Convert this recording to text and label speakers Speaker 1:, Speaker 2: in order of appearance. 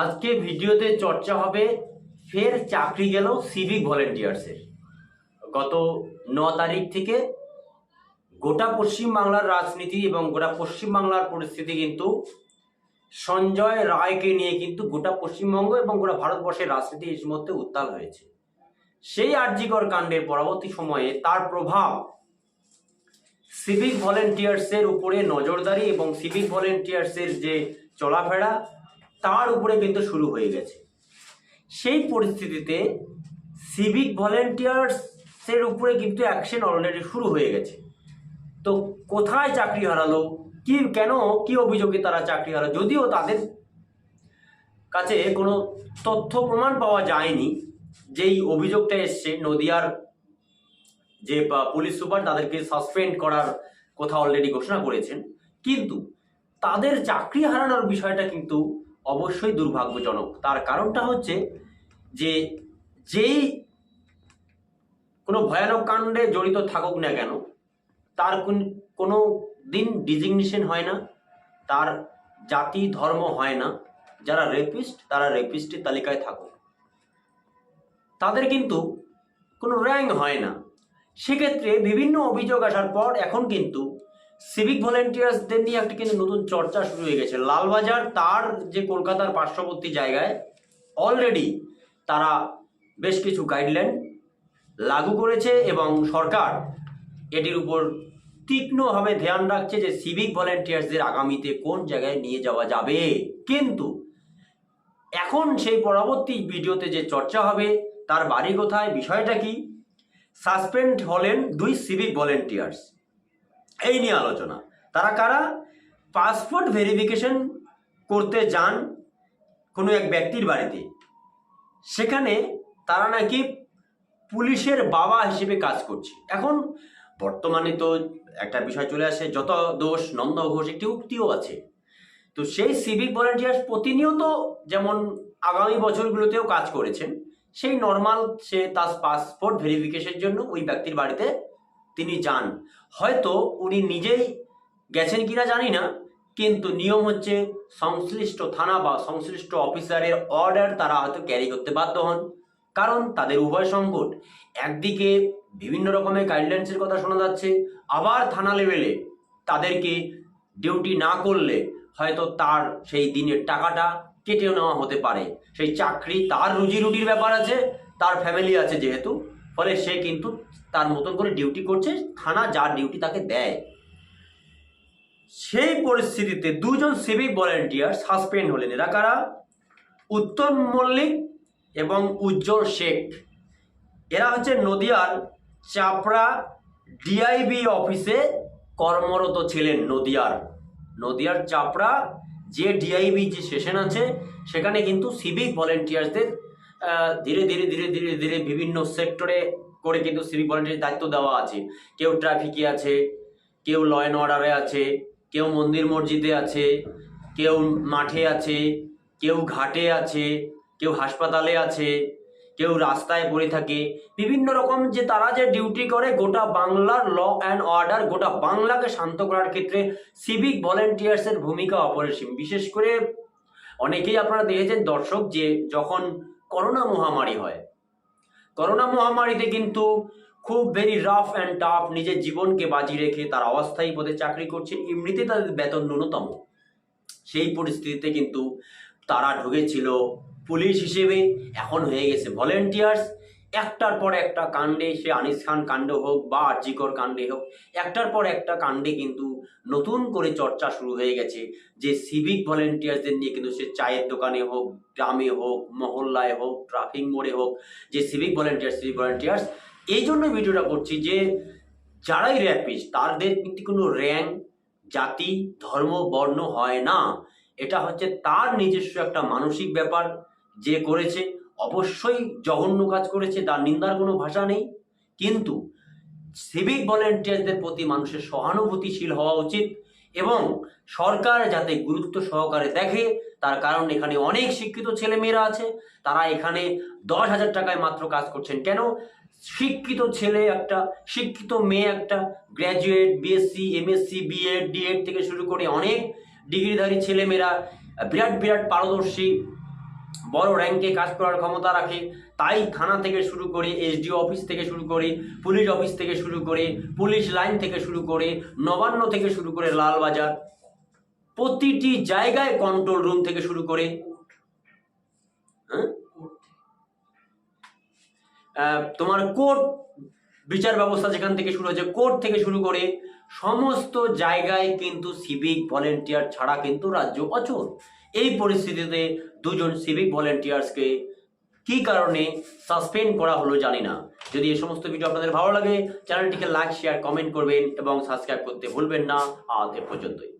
Speaker 1: আজকে ভিডিওতে চর্চা হবে ফের চাকরি গেল সিভিক ভলেন্টিয়ার্সের। গত 9 তারিখ থেকে গোটা পশ্চিমবাংলার রাজনীতি এবং গোটা পশ্চিমবাংলার পরিস্থিতি কিন্তু সঞ্জয় রায়কে নিয়ে কিন্তু গোটা পশ্চিমবঙ্গ এবং গোটা ভারতবর্ষের রাজনীতি এই মুহূর্তে উত্তাল হয়েছে। সেই আরজিকর কাণ্ডের পরবর্তী সময়ে তার প্রভাব সিভিক ভলেন্টিয়ার্সের উপরে নজরদারি এবং সিভিক ভলেন্টিয়ার্সের যে চলাফেরা তার উপরে কিন্তু শুরু হয়ে গেছে। সেই পরিস্থিতিতে সিভিক ভলেন্টিয়ার্সের উপরে কিন্তু অ্যাকশন অলরেডি শুরু হয়ে গেছে। তো কোথায় চাকরি হারালো, কেন কি অভিযোগে তারা চাকরি হারালো, যদিও তাদের কাছে কোনো তথ্য প্রমাণ পাওয়া যায়নি। যেই অভিযোগটা এসছে নদিয়ার যে পুলিশ সুপার তাদেরকে সাসপেন্ড করার কথা অলরেডি ঘোষণা করেছেন, কিন্তু তাদের চাকরি হারানোর বিষয়টা কিন্তু অবশ্যই দুর্ভাগ্যজনক। তার কারণটা হচ্ছে যে যেই কোনো ভয়ানক কাণ্ডে জড়িত থাকুক না কেন তার কোনো দিন ডিজিগনেশন হয় না, তার জাতি ধর্ম হয় না। যারা রেপিস্ট তারা রেপিস্টের তালিকায় থাকুক, তাদের কিন্তু কোনো র্যাঙ্ক হয় না। সেক্ষেত্রে বিভিন্ন অভিযোগ আসার পর এখন কিন্তু সিভিক ভলেন্টিয়ার্সদের নিয়ে একটা কিন্তু নতুন চর্চা শুরু হয়ে গেছে। লালবাজার তার যে কলকাতার পার্শ্ববর্তী জায়গায় অলরেডি তারা বেশ কিছু গাইডলাইন লাগু করেছে এবং সরকার এটির উপর তীক্ষ্ণভাবে ধ্যান রাখছে যে সিভিক ভলেন্টিয়ার্সদের আগামীতে কোন জায়গায় নিয়ে যাওয়া যাবে। কিন্তু এখন সেই পরবর্তী ভিডিওতে যে চর্চা হবে তার বাড়ি কোথায়, বিষয়টা কি, সাসপেন্ড হলেন 2 সিভিক ভলেন্টিয়ার্স, এই নিয়ে আলোচনা। তারা কারা? পাসপোর্ট ভেরিফিকেশন করতে যান কোনো এক ব্যক্তির বাড়িতে, সেখানে তারা নাকি পুলিশের বাবা হিসেবে কাজ করছে। এখন বর্তমানে তো একটা বিষয় চলে আসে, যত দোষ নন্দ ঘোষ, একটি উক্তিও আছে। তো সেই সিভিক ভলেন্টিয়ার্স প্রতিনিয়ত যেমন আগামী বছরগুলোতেও কাজ করেছেন, সেই নর্মাল সে তার পাসপোর্ট ভেরিফিকেশনের জন্য ওই ব্যক্তির বাড়িতে তিনি যান। হয়তো উনি নিজেই গেছেন কিনা জানি না, কিন্তু নিয়ম হচ্ছে সংশ্লিষ্ট থানা বা সংশ্লিষ্ট অফিসারের অর্ডার তারা হয়তো ক্যারি করতে বাধ্য হন, কারণ তাদের উভয় সংকট। একদিকে বিভিন্ন রকমের গাইডলাইন্সের কথা শোনা যাচ্ছে, আবার থানা লেভেলে তাদেরকে ডিউটি না করলে হয়তো তার সেই দিনের টাকাটা কেটে নেওয়া হতে পারে। সেই চাকরি, তার রুজি রুটির ব্যাপার আছে, তার ফ্যামিলি আছে যেহেতু, ফলে সে কিন্তু তার মতন করে ডিউটি করছে, থানা যার ডিউটি তাকে দেয়। সেই পরিস্থিতিতে 2 জন সিভিক ভলেন্টিয়ার সাসপেন্ড হলেন। এরা কারা? উত্তম মল্লিক এবং উজ্জ্বল শেখ। এরা হচ্ছে নদিয়ার চাপড়া ডিআইবি অফিসে কর্মরত ছিলেন। নদিয়ার চাপড়া যে ডিআইবি যে সেশন আছে সেখানে কিন্তু সিভিক ভলেন্টিয়ার্সদের ধীরে ধীরে ধীরে ধীরে ধীরে বিভিন্ন সেক্টরে করে কিন্তু সিভিক ভলেন্টিয়ার দায়িত্ব দেওয়া আছে। কেউ ট্রাফিকে আছে, কেউ ল অ্যান্ড অর্ডারে আছে, কেউ মন্দির মসজিদে আছে, কেউ মাঠে আছে, কেউ ঘাটে আছে, কেউ হাসপাতালে আছে, কেউ রাস্তায় পড়ে থাকে। বিভিন্ন রকম যে তারা যে ডিউটি করে গোটা বাংলার ল অ্যান্ড অর্ডার, গোটা বাংলাকে শান্ত করার ক্ষেত্রে সিভিক ভলেন্টিয়ার্সের ভূমিকা অপরিসীম। বিশেষ করে অনেকেই আপনারা দেখেছেন দর্শক, যে যখন করোনা মহামারী হয়, করোনা মহামারীতে কিন্তু খুব ভেরি রাফ অ্যান্ড টাফ নিজের জীবনকে বাজি রেখে তারা অস্থায়ী পদে চাকরি করছেন, এমনিতে তাদের বেতন ন্যূনতম। সেই পরিস্থিতিতে কিন্তু তারা ঢুকেছিল পুলিশ হিসেবে, এখন হয়ে গেছে ভলেন্টিয়ার্স। একটার পর একটা কাণ্ডে, সে আনিস খান কাণ্ড হোক বা আরজিকর কাণ্ডে হোক, একটার পর একটা কাণ্ডে কিন্তু নতুন করে চর্চা শুরু হয়ে গেছে যে সিভিক ভলেন্টিয়ার্সদের নিয়ে কিন্তু সে চায়ের দোকানে হোক, গ্রামে হোক, মহল্লায় হোক, ট্রাফিক মোড়ে হোক, যে সিভিক ভলেন্টিয়ার্স। এই জন্য ভিডিওটা করছি যে যারাই র্যাপিস্ট তাদের কিন্তু কোনো র্যাঙ্ক, জাতি, ধর্ম, বর্ণ হয় না। এটা হচ্ছে তার নিজস্ব একটা মানসিক ব্যাপার। যে করেছে অবশ্যই জঘন্য কাজ করেছে, তার নিন্দার কোনো ভাষা নেই, কিন্তু সিভিক ভলেন্টিয়ারদের প্রতি মানুষের সহানুভূতিশীল হওয়া উচিত এবং সরকার যাতে গুরুত্ব সহকারে দেখে। তার কারণ এখানে অনেক শিক্ষিত ছেলেমেয়েরা আছে, তারা এখানে 10,000 টাকায় মাত্র কাজ করছেন। কেন? শিক্ষিত ছেলে একটা, শিক্ষিত মেয়ে একটা, graduate, BSc, MSc, BEd, DEd থেকে শুরু করে অনেক ডিগ্রিধারী ছেলেমেয়েরা, বিরাট বিরাট পারদর্শী বড় র্যাঙ্কে কাজ করার ক্ষমতা রাখে। তাই থানা থেকে শুরু করে এসডিও অফিস থেকে শুরু করে পুলিশ অফিস থেকে শুরু করে পুলিশ লাইন থেকে শুরু করে নবান্ন থেকে শুরু করে লালবাজার, প্রতিটি জায়গায় কন্ট্রোল রুম থেকে শুরু করে তোমার কোর্ট বিচার ব্যবস্থা যেখান থেকে শুরু হয়েছে, কোর্ট থেকে শুরু করে সমস্ত জায়গায় কিন্তু সিভিক ভলেন্টিয়ার ছাড়া কিন্তু রাজ্য অচল। এই পরিস্থিতিতে দুজন সিভিক ভলেন্টিয়ার্সকে কি কারণে সাসপেন্ড করা হলো জানি না। যদি এই সমস্ত ভিডিও আপনাদের ভালো লাগে চ্যানেলটিকে লাইক শেয়ার কমেন্ট করবেন এবং সাবস্ক্রাইব করতে ভুলবেন না। আজ এ পর্যন্তই।